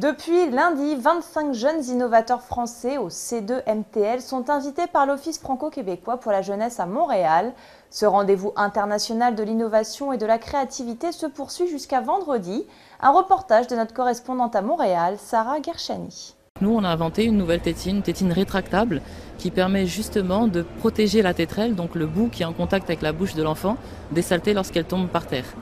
Depuis lundi, 25 jeunes innovateurs français au C2 MTL sont invités par l'Office franco-québécois pour la jeunesse à Montréal. Ce rendez-vous international de l'innovation et de la créativité se poursuit jusqu'à vendredi. Un reportage de notre correspondante à Montréal, Sarah Gershani. Nous, on a inventé une nouvelle tétine, une tétine rétractable, qui permet justement de protéger la tétrelle, donc le bout qui est en contact avec la bouche de l'enfant, des saletés lorsqu'elle tombe par terre.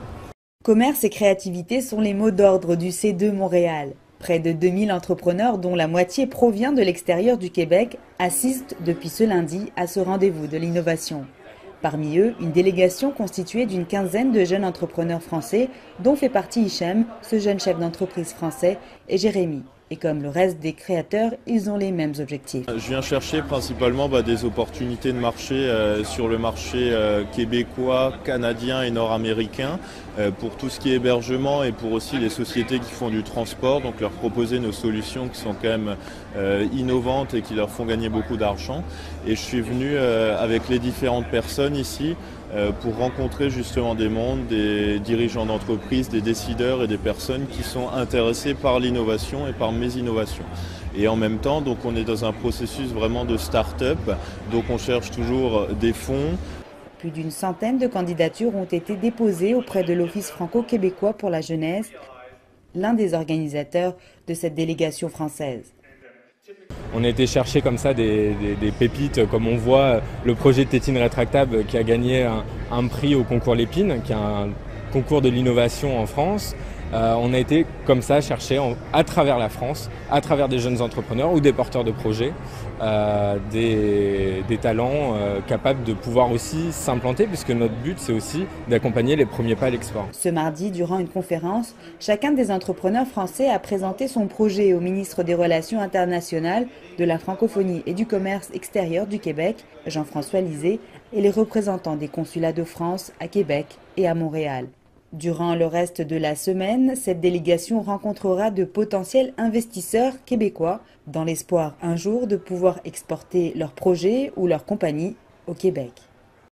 Commerce et créativité sont les mots d'ordre du C2 Montréal. Près de 2000 entrepreneurs, dont la moitié provient de l'extérieur du Québec, assistent depuis ce lundi à ce rendez-vous de l'innovation. Parmi eux, une délégation constituée d'une quinzaine de jeunes entrepreneurs français, dont fait partie Hichem, ce jeune chef d'entreprise français, et Jérémy. Et comme le reste des créateurs, ils ont les mêmes objectifs. Je viens chercher principalement des opportunités de marché sur le marché québécois, canadien et nord-américain pour tout ce qui est hébergement et pour aussi les sociétés qui font du transport, donc leur proposer nos solutions qui sont quand même innovantes et qui leur font gagner beaucoup d'argent. Et je suis venu avec les différentes personnes ici pour rencontrer justement des mondes, des dirigeants d'entreprise, des décideurs et des personnes qui sont intéressées par l'innovation et par mes innovations. Et en même temps, donc on est dans un processus vraiment de start-up, donc on cherche toujours des fonds. Plus d'une centaine de candidatures ont été déposées auprès de l'Office franco-québécois pour la jeunesse, l'un des organisateurs de cette délégation française. On a été chercher comme ça des pépites, comme on voit le projet de tétine rétractable qui a gagné un prix au concours Lépine, qui est un concours de l'innovation en France. On a été comme ça chercher à travers la France, à travers des jeunes entrepreneurs ou des porteurs de projets, des talents capables de pouvoir aussi s'implanter, puisque notre but c'est aussi d'accompagner les premiers pas à l'export. Ce mardi, durant une conférence, chacun des entrepreneurs français a présenté son projet au ministre des Relations internationales, de la francophonie et du commerce extérieur du Québec, Jean-François Lisée, et les représentants des consulats de France à Québec et à Montréal. Durant le reste de la semaine, cette délégation rencontrera de potentiels investisseurs québécois dans l'espoir un jour de pouvoir exporter leurs projets ou leurs compagnies au Québec.